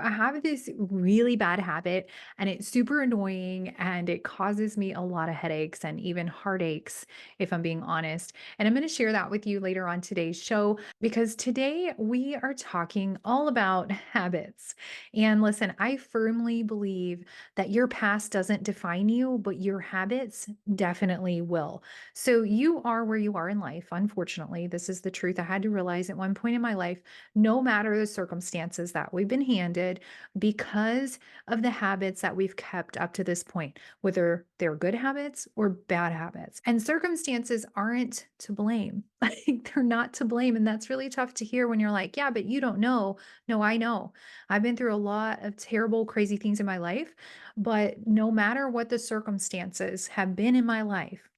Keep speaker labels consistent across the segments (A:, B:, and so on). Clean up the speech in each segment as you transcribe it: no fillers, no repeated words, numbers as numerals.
A: I have this really bad habit and it's super annoying and it causes me a lot of headaches and even heartaches, if I'm being honest. And I'm going to share that with you later on today's show because today we are talking all about habits. And listen, I firmly believe that your past doesn't define you, but your habits definitely will. So you are where you are in life. Unfortunately, this is the truth. I had to realize at one point in my life, no matter the circumstances that we've been handed, because of the habits that we've kept up to this point, whether they're good habits or bad habits. And circumstances aren't to blame. Like they're not to blame. And that's really tough to hear when you're like, yeah, but you don't know. No, I know. I've been through a lot of terrible, crazy things in my life. But no matter what the circumstances have been in my life,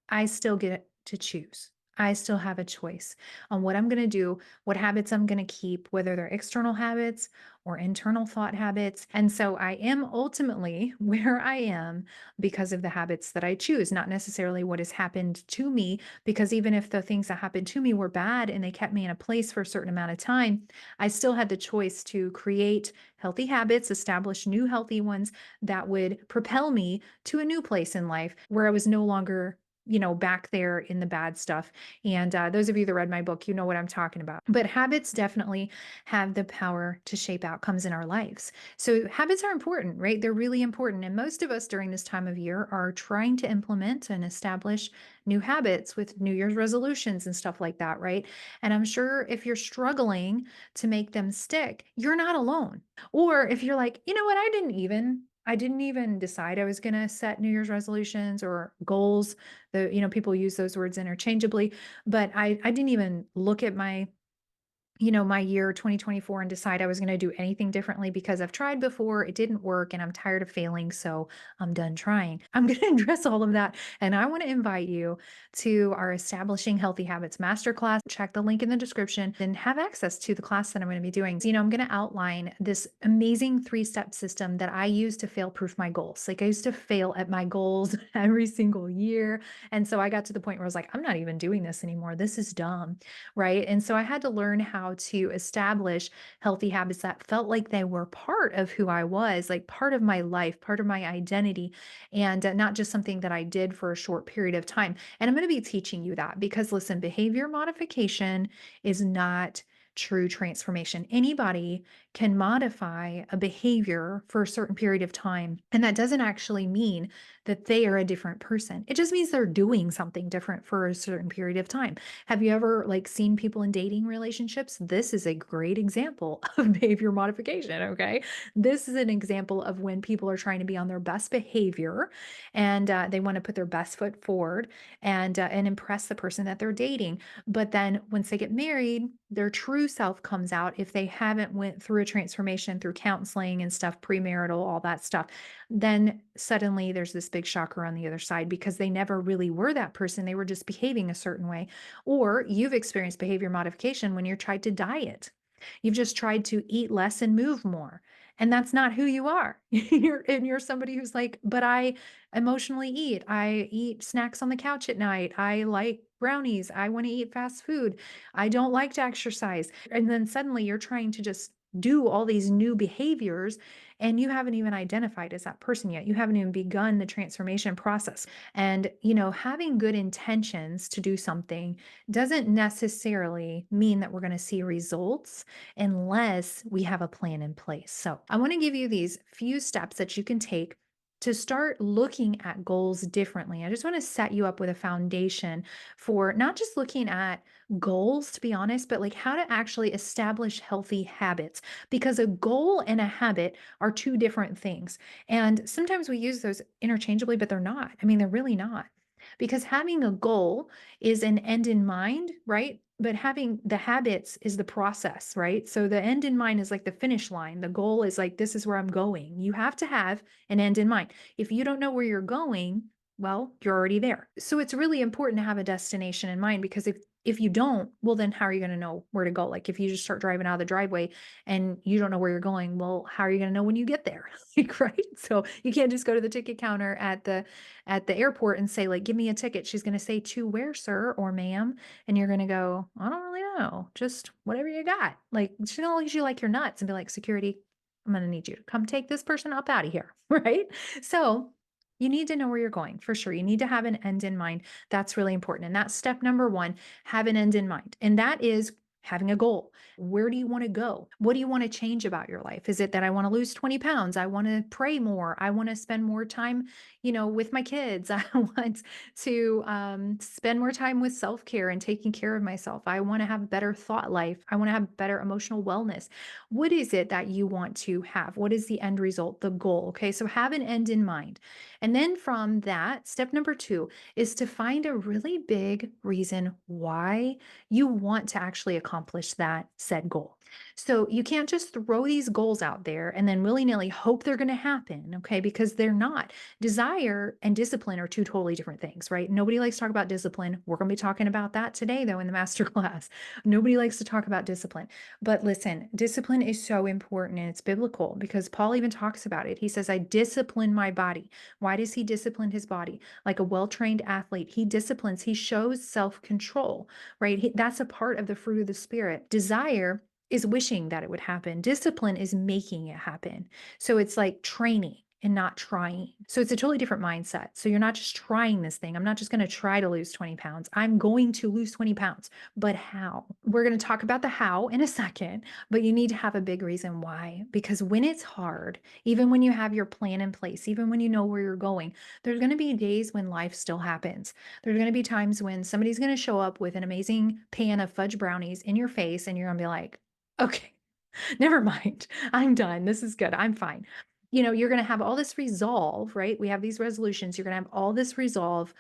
A: I still get to choose. I still have a choice on what I'm going to do, what habits I'm going to keep, whether they're external habits or internal thought habits. And so I am ultimately where I am because of the habits that I choose, not necessarily what has happened to me. Because even if the things that happened to me were bad and they kept me in a place for a certain amount of time, I still had the choice to create healthy habits, establish new healthy ones that would propel me to a new place in life where I was no longer back there in the bad stuff. And those of you that read my book, you know what I'm talking about. But habits definitely have the power to shape outcomes in our lives. So habits are important, right? They're really important. And most of us during this time of year are trying to implement and establish new habits with New Year's resolutions and stuff like that, right? And I'm sure if you're struggling to make them stick, you're not alone. Or if you're like, you know what, I didn't even decide I was going to set New Year's resolutions or goals. People use those words interchangeably, but I didn't even look at my year 2024 and decide I was going to do anything differently because I've tried before, it didn't work, and I'm tired of failing. So I'm done trying. I'm going to address all of that. And I want to invite you to our Establishing Healthy Habits Masterclass. Check the link in the description and have access to the class that I'm going to be doing. So, I'm going to outline this amazing 3-step system that I use to fail proof my goals. Like I used to fail at my goals every single year. And so I got to the point where I was like, I'm not even doing this anymore. This is dumb. Right. And so I had to learn how to establish healthy habits that felt like they were part of who I was, like part of my life, part of my identity, and not just something that I did for a short period of time. And I'm going to be teaching you that because listen, behavior modification is not true transformation. Anybody can modify a behavior for a certain period of time. And that doesn't actually mean that they are a different person. It just means they're doing something different for a certain period of time. Have you ever like seen people in dating relationships? This is a great example of behavior modification, okay? This is an example of when people are trying to be on their best behavior and they want to put their best foot forward and impress the person that they're dating. But then once they get married, their true self comes out if they haven't went through a transformation through counseling and stuff, premarital, all that stuff. Then suddenly there's this big shocker on the other side because they never really were that person. They were just behaving a certain way. Or you've experienced behavior modification when you're tried to diet. You've just tried to eat less and move more. And that's not who you are. You're somebody who's like, but I emotionally eat. I eat snacks on the couch at night. I like brownies. I want to eat fast food. I don't like to exercise. And then suddenly you're trying to just do all these new behaviors and you haven't even identified as that person yet. You haven't even begun the transformation process. And, having good intentions to do something doesn't necessarily mean that we're going to see results unless we have a plan in place. So, I want to give you these few steps that you can take to start looking at goals differently. I just want to set you up with a foundation for not just looking at goals, to be honest, but like how to actually establish healthy habits because a goal and a habit are two different things. And sometimes we use those interchangeably, but they're not. I mean, they're really not. Because having a goal is an end in mind, right? But having the habits is the process, right? So the end in mind is like the finish line. The goal is like, this is where I'm going. You have to have an end in mind. If you don't know where you're going, well, you're already there. So it's really important to have a destination in mind because if you don't, well, then how are you going to know where to go? Like if you just start driving out of the driveway and you don't know where you're going, well, how are you going to know when you get there? Like, right? So you can't just go to the ticket counter at the airport and say, like, give me a ticket. She's going to say, to where, sir or ma'am? And you're going to go, I don't really know. Just whatever you got. Like, she's going to look at you like you're nuts and be like, security, I'm going to need you to come take this person up out of here. Right. So you need to know where you're going for sure. You need to have an end in mind. That's really important. And that's step number one, have an end in mind. And that is having a goal. Where do you want to go? What do you want to change about your life? Is it that I want to lose 20 pounds? I want to pray more. I want to spend more time, with my kids. I want to spend more time with self care and taking care of myself. I want to have a better thought life. I want to have better emotional wellness. What is it that you want to have? What is the end result, the goal? Okay, so have an end in mind. And then from that, step number two is to find a really big reason why you want to actually accomplish that said goal. So you can't just throw these goals out there and then willy nilly hope they're going to happen, okay? Because they're not. Desire and discipline are two totally different things, right? Nobody likes to talk about discipline. We're going to be talking about that today, though, in the master class. Nobody likes to talk about discipline. But listen, discipline is so important and it's biblical because Paul even talks about it. He says, I discipline my body. Why does he discipline his body? Like a well trained athlete, he disciplines, he shows self control, right? That's a part of the fruit of the Spirit. Desire is wishing that it would happen, discipline is making it happen. So it's like training and not trying. So it's a totally different mindset. So you're not just trying this thing. I'm not just going to try to lose 20 pounds. I'm going to lose 20 pounds. But how? We're going to talk about the how in a second, but you need to have a big reason why. Because when it's hard, even when you have your plan in place, even when you know where you're going, there's going to be days when life still happens. There's going to be times when somebody's going to show up with an amazing pan of fudge brownies in your face, and you're going to be like, okay, never mind. I'm done. This is good. I'm fine. You're going to have all this resolve, right? We have these resolutions. You're going to have all this resolve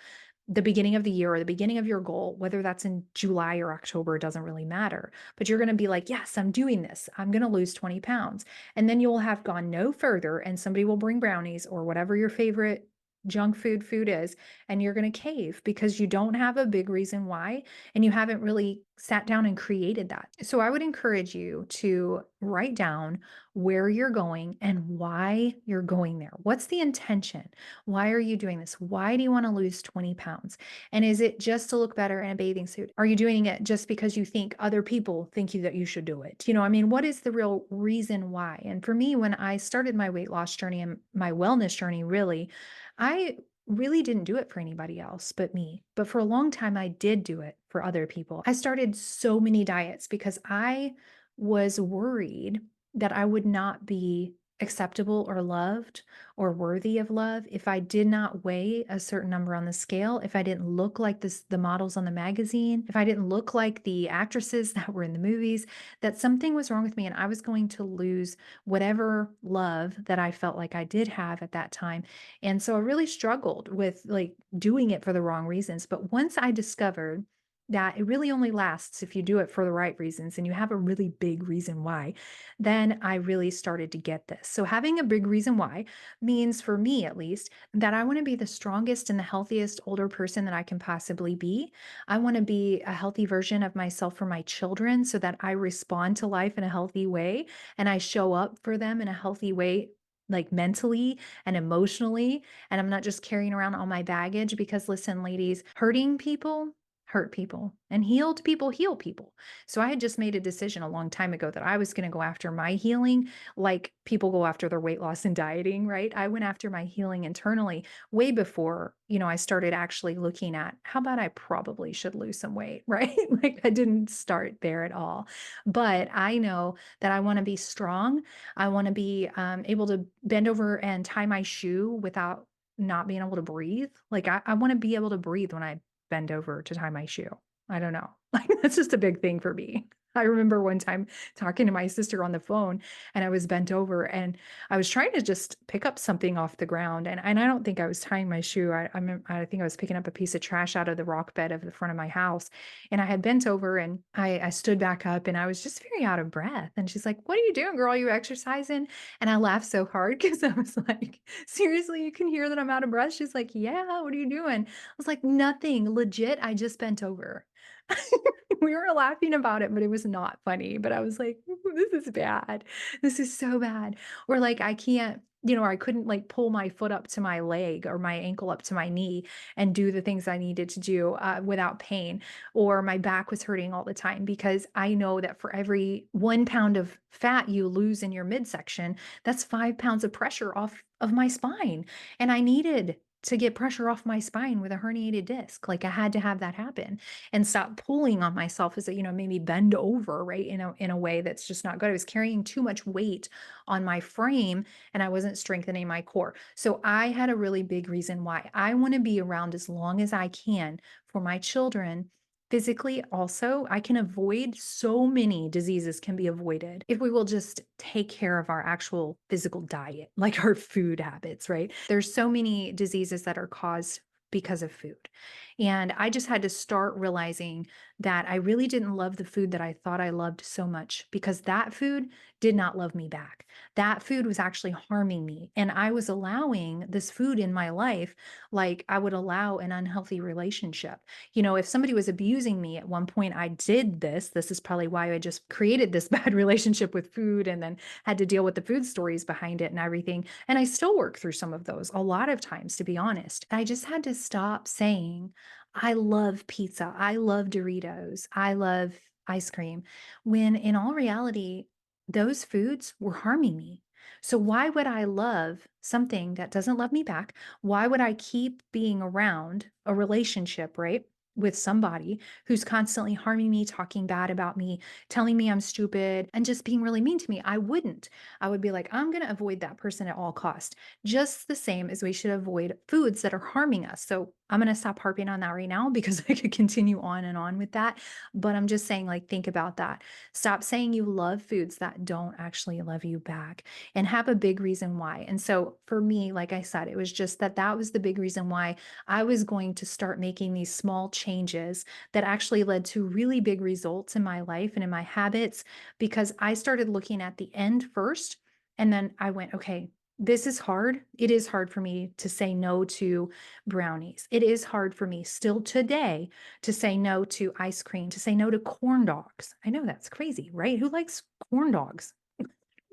A: the beginning of the year or the beginning of your goal, whether that's in July or October, it doesn't really matter. But you're going to be like, yes, I'm doing this. I'm going to lose 20 pounds. And then you'll have gone no further and somebody will bring brownies or whatever your favorite junk food is, and you're going to cave because you don't have a big reason why, and you haven't really sat down and created that. So I would encourage you to write down where you're going and why you're going there. What's the intention? Why are you doing this? Why do you want to lose 20 pounds? And is it just to look better in a bathing suit? Are you doing it just because you think other people think that you should do it? What is the real reason why? And for me, when I started my weight loss journey and my wellness journey, really, I really didn't do it for anybody else but me. But for a long time, I did do it for other people. I started so many diets because I was worried that I would not be acceptable or loved or worthy of love if I did not weigh a certain number on the scale, if I didn't look like the models on the magazine, if I didn't look like the actresses that were in the movies, that something was wrong with me and I was going to lose whatever love that I felt like I did have at that time. And so I really struggled with like doing it for the wrong reasons. But once I discovered that it really only lasts if you do it for the right reasons and you have a really big reason why, then I really started to get this. So having a big reason why means, for me at least, that I want to be the strongest and the healthiest older person that I can possibly be. I want to be a healthy version of myself for my children so that I respond to life in a healthy way and I show up for them in a healthy way, like mentally and emotionally. And I'm not just carrying around all my baggage because, listen, ladies, hurting people hurt people and healed people heal people. So I had just made a decision a long time ago that I was going to go after my healing like people go after their weight loss and dieting, right? I went after my healing internally way before, I started actually looking at how about I probably should lose some weight, right? Like I didn't start there at all. But I know that I want to be strong. I want to be able to bend over and tie my shoe without not being able to breathe. Like I want to be able to breathe when I bend over to tie my shoe. I don't know. Like that's just a big thing for me. I remember one time talking to my sister on the phone and I was bent over and I was trying to just pick up something off the ground. And I don't think I was tying my shoe. I think I was picking up a piece of trash out of the rock bed of the front of my house. And I had bent over and I stood back up and I was just very out of breath. And she's like, "What are you doing, girl? Are you exercising?" And I laughed so hard because I was like, "Seriously, you can hear that I'm out of breath?" She's like, "Yeah, what are you doing?" I was like, "Nothing. Legit, I just bent over." We were laughing about it, but it was not funny. But I was like, "Ooh, this is bad. This is so bad." Or like, I can't or I couldn't like pull my foot up to my leg or my ankle up to my knee and do the things I needed to do without pain, or my back was hurting all the time because I know that for every 1 pound of fat you lose in your midsection, that's 5 pounds of pressure off of my spine. And I needed to get pressure off my spine with a herniated disc. Like I had to have that happen and stop pulling on myself as it, made me bend over, right? In a way that's just not good. I was carrying too much weight on my frame and I wasn't strengthening my core. So I had a really big reason why I want to be around as long as I can for my children. Physically, also, I can avoid so many diseases can be avoided if we will just take care of our actual physical diet, like our food habits, right? There's so many diseases that are caused because of food. And I just had to start realizing that I really didn't love the food that I thought I loved so much because that food did not love me back. That food was actually harming me. And I was allowing this food in my life, like I would allow an unhealthy relationship. If somebody was abusing me at one point, I did this. This is probably why I just created this bad relationship with food and then had to deal with the food stories behind it and everything. And I still work through some of those a lot of times, to be honest. I just had to stop saying, I love pizza. I love Doritos. I love ice cream. When in all reality, those foods were harming me. So why would I love something that doesn't love me back? Why would I keep being around a relationship, right? With somebody who's constantly harming me, talking bad about me, telling me I'm stupid, and just being really mean to me. I wouldn't. I would be like, I'm going to avoid that person at all cost. Just the same as we should avoid foods that are harming us. So I'm going to stop harping on that right now because I could continue on and on with that. But I'm just saying, like, think about that. Stop saying you love foods that don't actually love you back and have a big reason why. And so for me, like I said, it was just that was the big reason why I was going to start making these small changes that actually led to really big results in my life and in my habits because I started looking at the end first. And then I went, okay, this is hard. It is hard for me to say no to brownies. It is hard for me still today to say no to ice cream, to say no to corn dogs. I know that's crazy, right? Who likes corn dogs?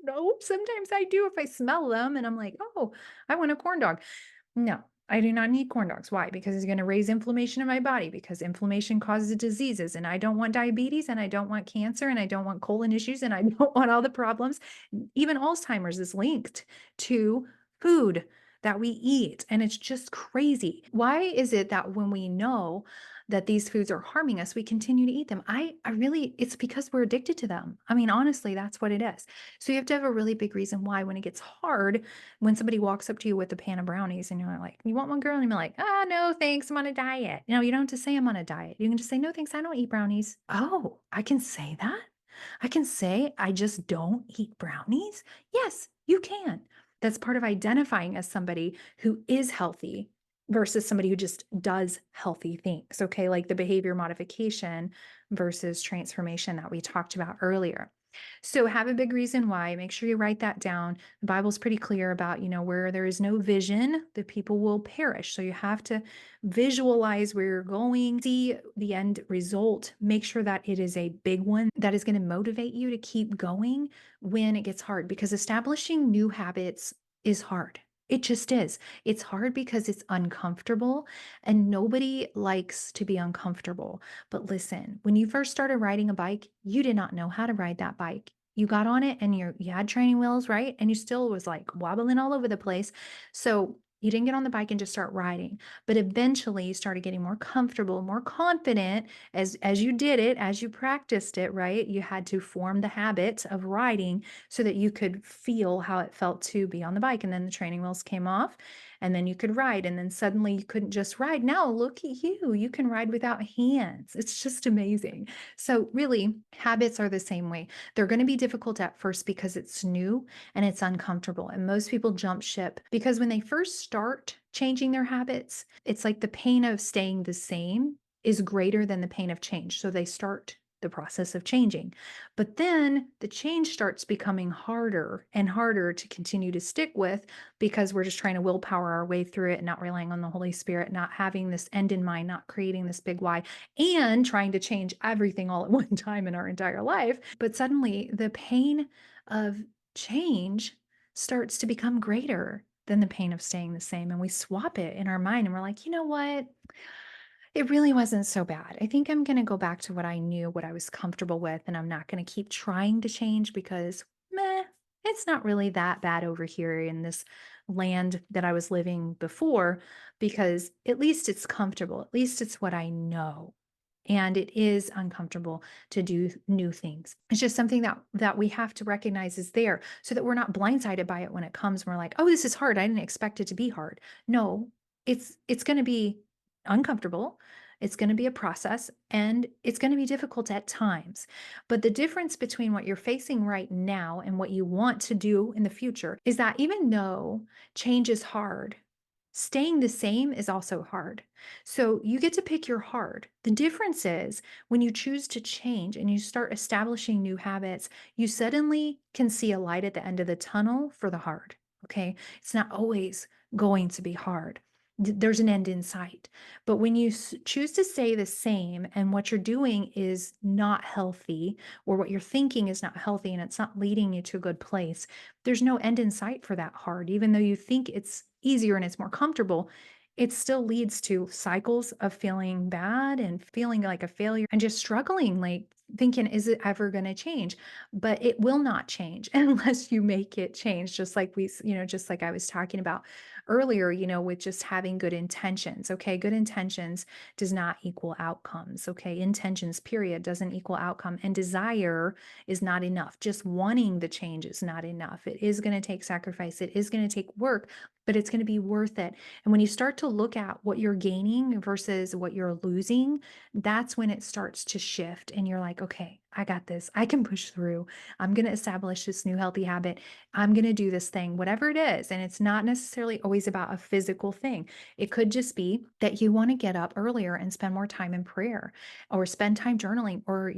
A: No, sometimes I do if I smell them and I'm like, oh, I want a corn dog. No, I do not need corn dogs. Why? Because it's going to raise inflammation in my body because inflammation causes diseases. And I don't want diabetes and I don't want cancer and I don't want colon issues and I don't want all the problems. Even Alzheimer's is linked to food that we eat. And it's just crazy. Why is it that when we know that these foods are harming us, we continue to eat them? I really, it's because we're addicted to them. I mean, honestly, that's what it is. So you have to have a really big reason why when it gets hard, when somebody walks up to you with a pan of brownies and you're like, you want one, girl? And you're like, ah, no, thanks. I'm on a diet. You don't have to say I'm on a diet. You can just say, no, thanks. I don't eat brownies. Oh, I can say that. I can say I just don't eat brownies. Yes, you can. That's part of identifying as somebody who is healthy versus somebody who just does healthy things. Okay. Like the behavior modification versus transformation that we talked about earlier. So have a big reason why. Make sure you write that down. The Bible's pretty clear about, where there is no vision, the people will perish. So you have to visualize where you're going, see the end result, make sure that it is a big one that is going to motivate you to keep going when it gets hard because establishing new habits is hard. It just is. It's hard because it's uncomfortable and nobody likes to be uncomfortable. But listen, when you first started riding a bike, you did not know how to ride that bike. You got on it and you had training wheels, right? And you still was like wobbling all over the place. So you didn't get on the bike and just start riding, but eventually you started getting more comfortable, more confident as you did it, as you practiced it, right? You had to form the habit of riding so that you could feel how it felt to be on the bike. And then the training wheels came off and then you could ride. And then suddenly you couldn't just ride. Now look at you. You can ride without hands. It's just amazing. So really, habits are the same way. They're going to be difficult at first because it's new and it's uncomfortable. And most people jump ship because when they first start changing their habits, it's like the pain of staying the same is greater than the pain of change. So they start the process of changing. But then the change starts becoming harder and harder to continue to stick with because we're just trying to willpower our way through it, not relying on the Holy Spirit, not having this end in mind, not creating this big why, and trying to change everything all at one time in our entire life. But suddenly the pain of change starts to become greater than the pain of staying the same. And we swap it in our mind and we're like, you know what? It really wasn't so bad. I think I'm going to go back to what I knew, what I was comfortable with, and I'm not going to keep trying to change because, meh, it's not really that bad over here in this land that I was living before because at least it's comfortable. At least it's what I know. And it is uncomfortable to do new things. It's just something that we have to recognize is there so that we're not blindsided by it when it comes. We're like, "Oh, this is hard. I didn't expect it to be hard." No, it's going to be uncomfortable. It's going to be a process and it's going to be difficult at times. But the difference between what you're facing right now and what you want to do in the future is that even though change is hard, staying the same is also hard. So you get to pick your hard. The difference is when you choose to change and you start establishing new habits, you suddenly can see a light at the end of the tunnel for the hard. Okay. It's not always going to be hard. There's an end in sight. But when you choose to stay the same and what you're doing is not healthy, or what you're thinking is not healthy and it's not leading you to a good place, there's no end in sight for that hard. Even though you think it's easier and it's more comfortable, it still leads to cycles of feeling bad and feeling like a failure and just struggling, like thinking, is it ever going to change? But it will not change unless you make it change, just like just like I was talking about earlier, with just having good intentions. Okay. Good intentions does not equal outcomes. Okay. Intentions, period, doesn't equal outcome. And desire is not enough. Just wanting the change is not enough. It is going to take sacrifice, it is going to take work, but it's going to be worth it. And when you start to look at what you're gaining versus what you're losing, that's when it starts to shift. And you're like, okay, I got this. I can push through. I'm going to establish this new healthy habit. I'm going to do this thing, whatever it is. And it's not necessarily always about a physical thing. It could just be that you want to get up earlier and spend more time in prayer or spend time journaling or,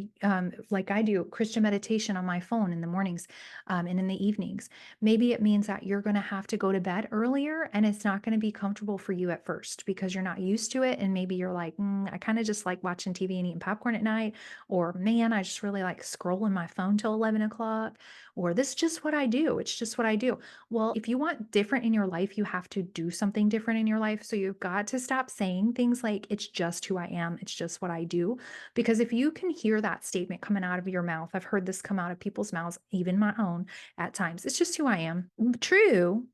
A: like I do, Christian meditation on my phone in the mornings and in the evenings. Maybe it means that you're going to have to go to bed earlier and it's not going to be comfortable for you at first because you're not used to it. And maybe you're like, I kind of just like watching TV and eating popcorn at night. Or, man, I just really like scrolling my phone till 11 o'clock. Or this is just what I do. It's just what I do. Well, if you want different in your life, you have to do something different in your life. So you've got to stop saying things like, it's just who I am. It's just what I do. Because if you can hear that statement coming out of your mouth, I've heard this come out of people's mouths, even my own at times. It's just who I am. True.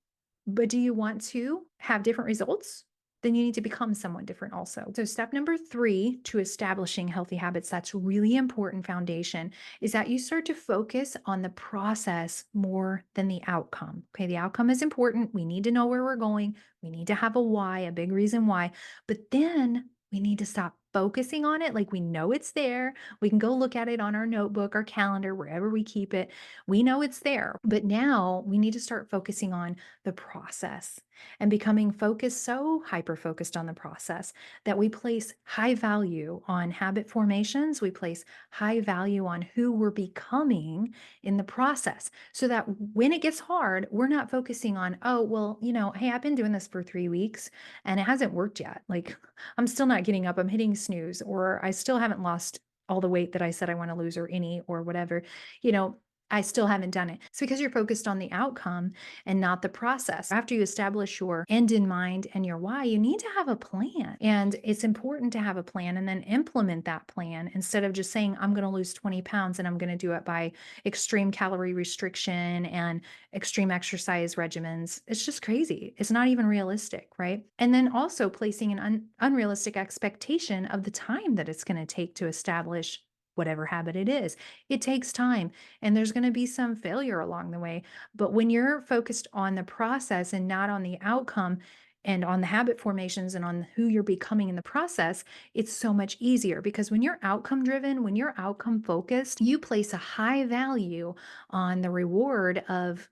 A: But do you want to have different results? Then you need to become someone different also. So, step number 3 to establishing healthy habits, that's really important foundation, is that you start to focus on the process more than the outcome. Okay, the outcome is important. We need to know where we're going. We need to have a why, a big reason why. But then we need to stop focusing on it like we know it's there. We can go look at it on our notebook, our calendar, wherever we keep it. We know it's there. But now we need to start focusing on the process and becoming focused, so hyper focused on the process that we place high value on habit formations. We place high value on who we're becoming in the process so that when it gets hard, we're not focusing on, oh, well, hey, I've been doing this for 3 weeks and it hasn't worked yet. Like, I'm still not getting up, I'm hitting snooze, or I still haven't lost all the weight that I said I want to lose or any or whatever. You know, I still haven't done it. It's because you're focused on the outcome and not the process. After you establish your end in mind and your why, you need to have a plan. And it's important to have a plan and then implement that plan instead of just saying, I'm going to lose 20 pounds and I'm going to do it by extreme calorie restriction and extreme exercise regimens. It's just crazy. It's not even realistic, right? And then also placing an unrealistic expectation of the time that it's going to take to establish whatever habit it is. It takes time and there's going to be some failure along the way. But when you're focused on the process and not on the outcome, and on the habit formations and on who you're becoming in the process, it's so much easier because when you're outcome driven, when you're outcome focused, you place a high value on the reward of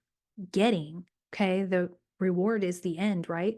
A: getting. Okay. The reward is the end, right?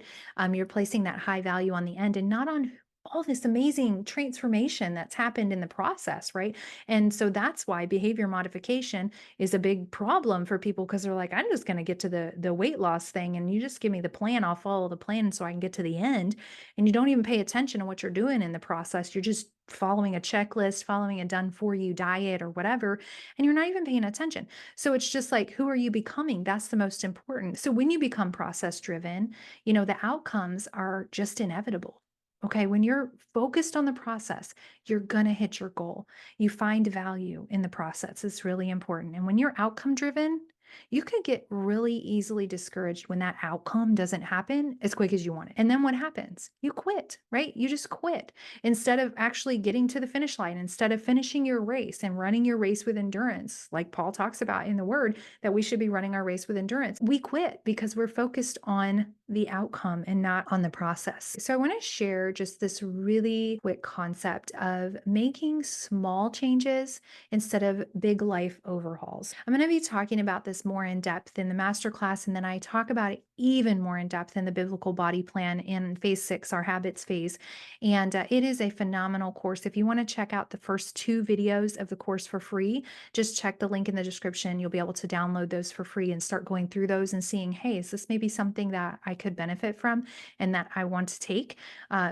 A: You're placing that high value on the end and not on all this amazing transformation that's happened in the process, right? And so that's why behavior modification is a big problem for people because they're like, I'm just going to get to the weight loss thing, and you just give me the plan, I'll follow the plan so I can get to the end. And you don't even pay attention to what you're doing in the process. You're just following a checklist, following a done for you diet or whatever, and you're not even paying attention. So it's just like, who are you becoming? That's the most important. So when you become process driven, the outcomes are just inevitable. Okay, when you're focused on the process, you're going to hit your goal. You find value in the process. It's really important. And when you're outcome driven, you could get really easily discouraged when that outcome doesn't happen as quick as you want it. And then what happens? You quit, right? You just quit instead of actually getting to the finish line, instead of finishing your race and running your race with endurance, like Paul talks about in the word, that we should be running our race with endurance. We quit because we're focused on the outcome and not on the process. So I want to share just this really quick concept of making small changes instead of big life overhauls. I'm going to be talking about this more in depth in the masterclass, and then I talk about it even more in depth in the biblical body plan in phase 6, our habits phase. And it is a phenomenal course. If you want to check out the first 2 videos of the course for free, just check the link in the description. You'll be able to download those for free and start going through those and seeing, hey, is this maybe something that I could benefit from and that I want to take?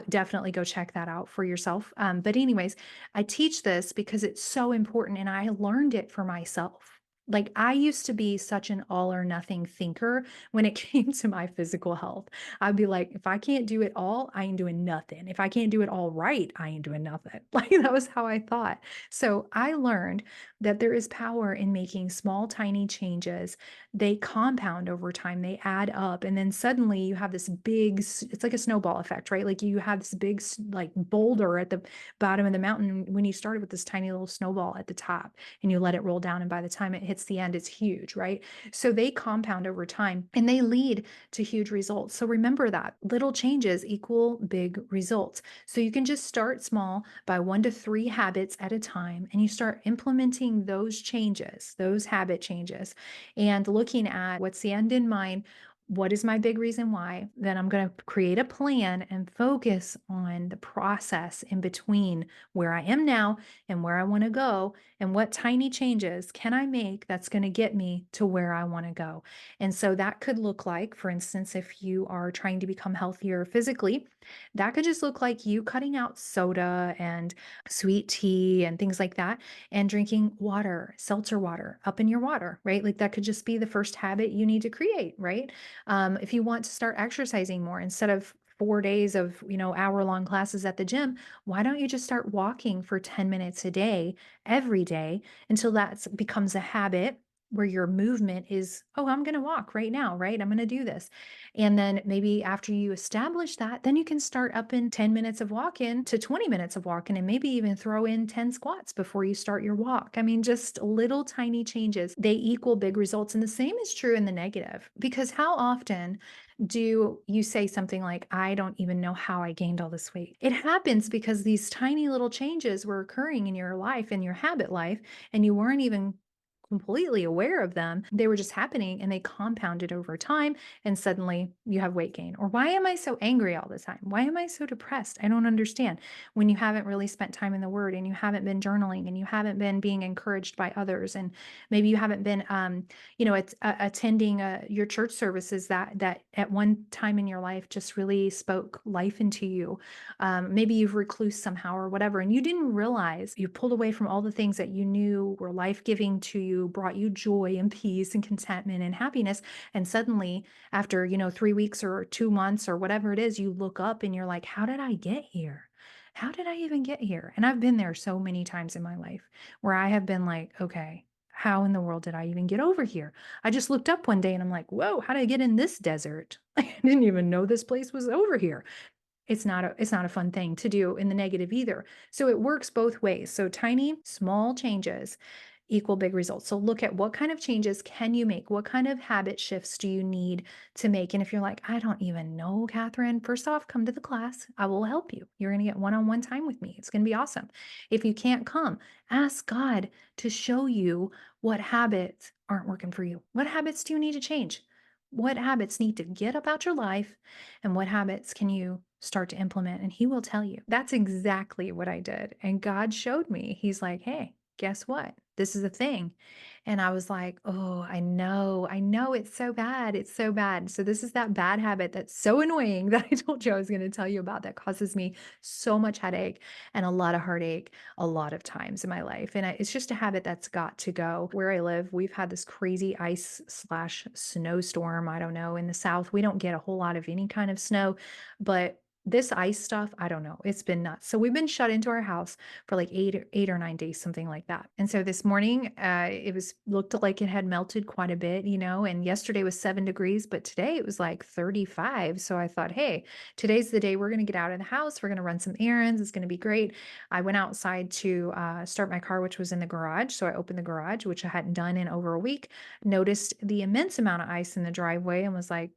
A: Definitely go check that out for yourself. But, anyways, I teach this because it's so important and I learned it for myself. Like, I used to be such an all or nothing thinker when it came to my physical health. I'd be like, if I can't do it all, I ain't doing nothing. If I can't do it all right, I ain't doing nothing. Like, that was how I thought. So I learned that there is power in making small, tiny changes. They compound over time, they add up. And then suddenly you have this big, it's like a snowball effect, right? Like you have this big, like boulder at the bottom of the mountain when you started with this tiny little snowball at the top and you let it roll down. And by the time it hits the end, it's huge, right? So they compound over time and they lead to huge results. So remember that little changes equal big results. So you can just start small by 1 to 3 habits at a time, and you start implementing those changes, those habit changes, and looking at what's the end in mind. What is my big reason why? Then I'm going to create a plan and focus on the process in between where I am now and where I want to go, and what tiny changes can I make that's going to get me to where I want to go. And so that could look like, for instance, if you are trying to become healthier physically, that could just look like you cutting out soda and sweet tea and things like that and drinking water, seltzer water up in your water, right? Like that could just be the first habit you need to create, right? If you want to start exercising more instead of 4 days of hour-long classes at the gym, why don't you just start walking for 10 minutes a day every day until that becomes a habit where your movement is, oh, I'm going to walk right now, right? I'm going to do this. And then maybe after you establish that, then you can start up in 10 minutes of walking to 20 minutes of walking, and maybe even throw in 10 squats before you start your walk. I mean, just little tiny changes, they equal big results. And the same is true in the negative, because how often do you say something like, I don't even know how I gained all this weight? It happens because these tiny little changes were occurring in your life, in your habit life, and you weren't even completely aware of them. They were just happening and they compounded over time. And suddenly you have weight gain. Or why am I so angry all the time? Why am I so depressed? I don't understand. When you haven't really spent time in the word and you haven't been journaling and you haven't been being encouraged by others, and maybe you haven't been, attending your church services that at one time in your life just really spoke life into you. Maybe you've recluse somehow or whatever, and you didn't realize you pulled away from all the things that you knew were life giving to you, brought you joy and peace and contentment and happiness. And suddenly, after 3 weeks or 2 months or whatever it is, you look up and you're like, how did I get here? How did I even get here? And I've been there so many times in my life where I have been like, okay, how in the world did I even get over here? I just looked up one day and I'm like, whoa, how did I get in this desert? I didn't even know this place was over here. It's not a fun thing to do in the negative either. So it works both ways. So tiny, small changes equal big results. So look at what kind of changes can you make? What kind of habit shifts do you need to make? And if you're like, I don't even know, Catherine, first off, come to the class. I will help you. You're going to get one-on-one time with me. It's going to be awesome. If you can't come, ask God to show you what habits aren't working for you. What habits do you need to change? What habits need to get up out your life and what habits can you start to implement? And he will tell you. That's exactly what I did. And God showed me. He's like, hey, guess what? This is a thing. And I was like, oh, I know it's so bad. It's so bad. So, this is that bad habit that's so annoying that I told you I was going to tell you about that causes me so much headache and a lot of heartache a lot of times in my life. And it's just a habit that's got to go. Where I live, we've had this crazy ice slash snowstorm. I don't know. In the South, we don't get a whole lot of any kind of snow, but this ice stuff, I don't know. It's been nuts. So we've been shut into our house for like 8 or 9 days, something like that. And so this morning, it was looked like it had melted quite a bit, and yesterday was 7 degrees, but today it was like 35. So I thought, hey, today's the day we're going to get out of the house. We're going to run some errands. It's going to be great. I went outside to start my car, which was in the garage. So I opened the garage, which I hadn't done in over a week, noticed the immense amount of ice in the driveway and was like,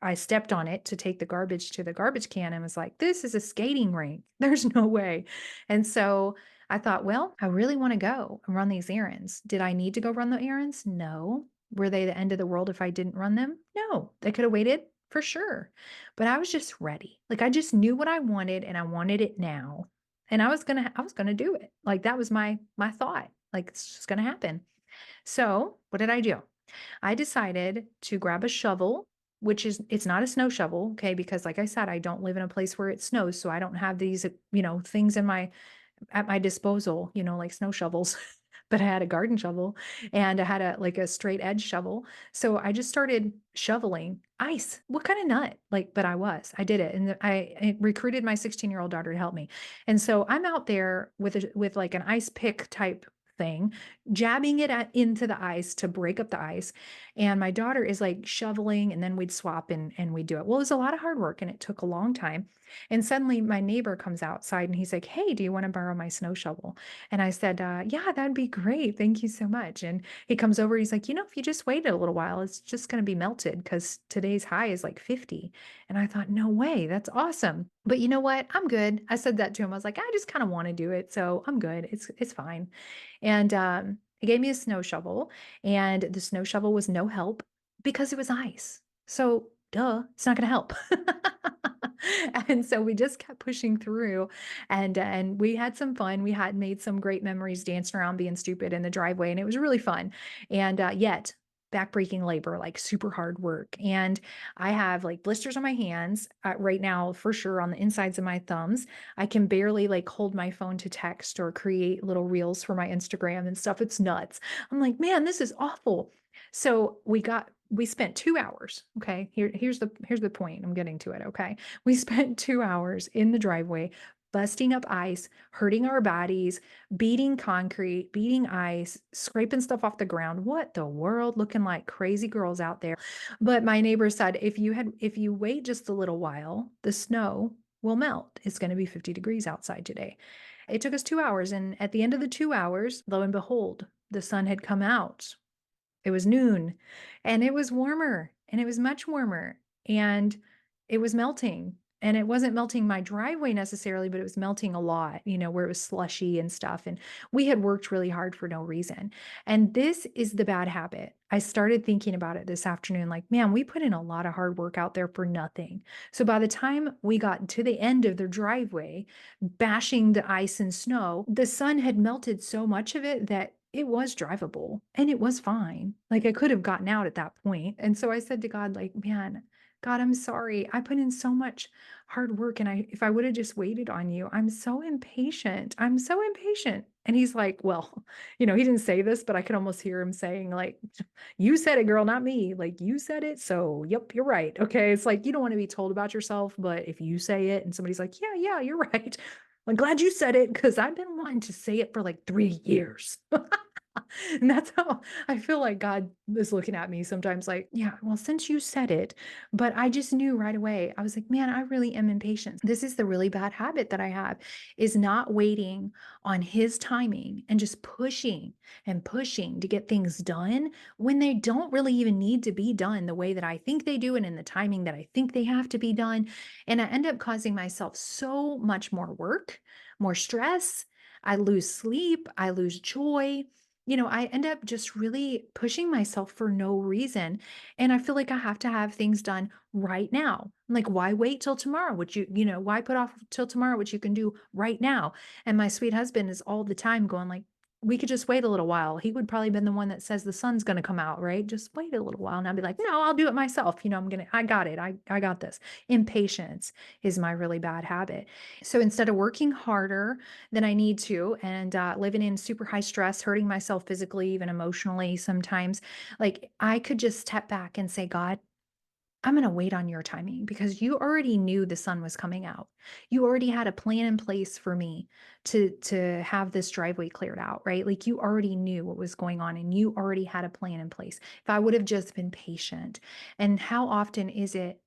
A: I stepped on it to take the garbage to the garbage can and was like, this is a skating rink. There's no way. And so I thought, well, I really want to go and run these errands. Did I need to go run the errands? No. Were they the end of the world if I didn't run them? No. They could have waited for sure. But I was just ready. Like I just knew what I wanted and I wanted it now. And I was gonna do it. Like that was my thought. Like it's just gonna happen. So what did I do? I decided to grab a shovel, which is it's not a snow shovel, okay? Because like I said, I don't live in a place where it snows, so I don't have these, things in my at my disposal, like snow shovels. But I had a garden shovel and I had a straight edge shovel. So I just started shoveling ice. What kind of nut? But I did it. And I recruited my 16-year-old daughter to help me. And so I'm out there with like an ice pick type thing, jabbing it into the ice to break up the ice. And my daughter is like shoveling and then we'd swap and we'd do it. Well, it was a lot of hard work and it took a long time. And suddenly my neighbor comes outside and he's like, hey, do you want to borrow my snow shovel? And I said, yeah, that'd be great. Thank you so much. And he comes over, he's like, if you just waited a little while, it's just going to be melted because today's high is like 50. And I thought, no way, that's awesome. But you know what? I'm good. I said that to him. I was like, I just kind of want to do it. So I'm good. It's fine. And he gave me a snow shovel, and the snow shovel was no help because it was ice. So, duh, it's not going to help. And so we just kept pushing through and we had some fun. We had made some great memories dancing around being stupid in the driveway and it was really fun. And yet backbreaking labor, like super hard work. And I have like blisters on my hands right now, for sure, on the insides of my thumbs. I can barely like hold my phone to text or create little reels for my Instagram and stuff. It's nuts. I'm like, man, this is awful. So we spent 2 hours. Okay. Here's the point. I'm getting to it. Okay. We spent 2 hours in the driveway, busting up ice, hurting our bodies, beating concrete, beating ice, scraping stuff off the ground. What the world, looking like crazy girls out there. But my neighbor said, if you wait just a little while, the snow will melt. It's going to be 50 degrees outside today. It took us 2 hours. And at the end of the 2 hours, lo and behold, the sun had come out. It was noon and it was warmer and it was much warmer and it was melting. And it wasn't melting my driveway necessarily, but it was melting a lot, where it was slushy and stuff. And we had worked really hard for no reason. And this is the bad habit. I started thinking about it this afternoon like, man, we put in a lot of hard work out there for nothing. So by the time we got to the end of the driveway, bashing the ice and snow, the sun had melted so much of it that it was drivable and it was fine. Like I could have gotten out at that point. And so I said to God, like, man, God, I'm sorry. I put in so much hard work and if I would have just waited on you, I'm so impatient. I'm so impatient. And he's like, well, he didn't say this, but I could almost hear him saying like, you said it, girl, not me. Like you said it. So yep, you're right. Okay. It's like, you don't want to be told about yourself, but if you say it and somebody's like, yeah, you're right. I'm glad you said it because I've been wanting to say it for like 3 years. And that's how I feel like God is looking at me sometimes like, yeah, well, since you said it, but I just knew right away. I was like, man, I really am impatient. This is the really bad habit that I have is not waiting on his timing and just pushing and pushing to get things done when they don't really even need to be done the way that I think they do and in the timing that I think they have to be done. And I end up causing myself so much more work, more stress. I lose sleep, I lose joy. I end up just really pushing myself for no reason. And I feel like I have to have things done right now. Like, why wait till tomorrow? Why put off till tomorrow what you can do right now? And my sweet husband is all the time going like, we could just wait a little while. He would probably been the one that says the sun's going to come out, right? Just wait a little while. And I'd be like, no, I'll do it myself. I got it. I got this. Impatience is my really bad habit. So instead of working harder than I need to and living in super high stress, hurting myself physically, even emotionally sometimes, like I could just step back and say, God, I'm going to wait on your timing because you already knew the sun was coming out. You already had a plan in place for me to have this driveway cleared out, right? Like you already knew what was going on and you already had a plan in place. If I would have just been patient. And how often is it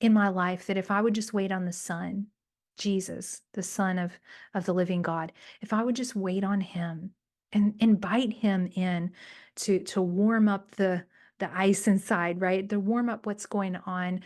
A: in my life that if I would just wait on the sun, Jesus, the son of the living God, if I would just wait on him and invite him in to warm up the ice inside, right? To warm up what's going on,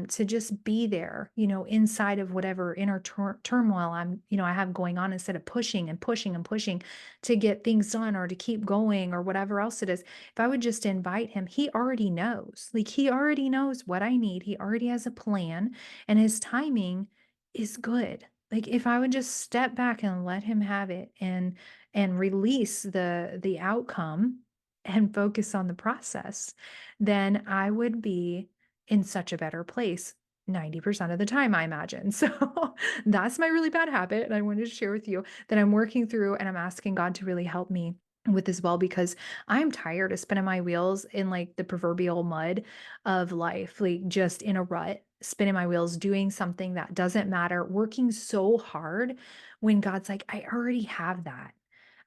A: to just be there, inside of whatever inner turmoil I have going on instead of pushing and pushing and pushing to get things done or to keep going or whatever else it is. If I would just invite him, he already knows. Like he already knows what I need. He already has a plan and his timing is good. Like if I would just step back and let him have it and release the outcome and focus on the process, then I would be in such a better place 90% of the time, I imagine. So that's my really bad habit. And I wanted to share with you that I'm working through and I'm asking God to really help me with as well because I'm tired of spinning my wheels in like the proverbial mud of life, like just in a rut, spinning my wheels, doing something that doesn't matter, working so hard when God's like, I already have that.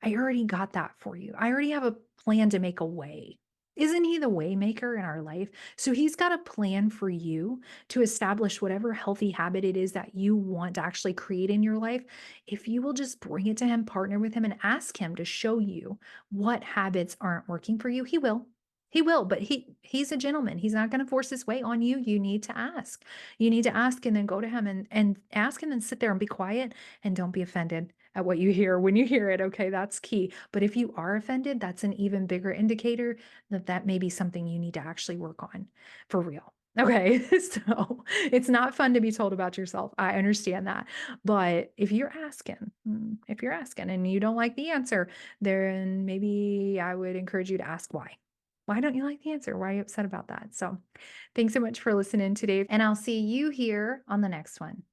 A: I already got that for you. I already have a plan to make a way. Isn't he the way maker in our life? So he's got a plan for you to establish whatever healthy habit it is that you want to actually create in your life. If you will just bring it to him, partner with him, and ask him to show you what habits aren't working for you, he will. He will, but he's a gentleman. He's not going to force his way on you. You need to ask. You need to ask and then go to him and ask and then sit there and be quiet and don't be offended at what you hear when you hear it. Okay, that's key. But if you are offended, that's an even bigger indicator that may be something you need to actually work on for real. Okay, so it's not fun to be told about yourself. I understand that. But if you're asking and you don't like the answer, then maybe I would encourage you to ask why. Why don't you like the answer? Why are you upset about that? So, thanks so much for listening today, and I'll see you here on the next one.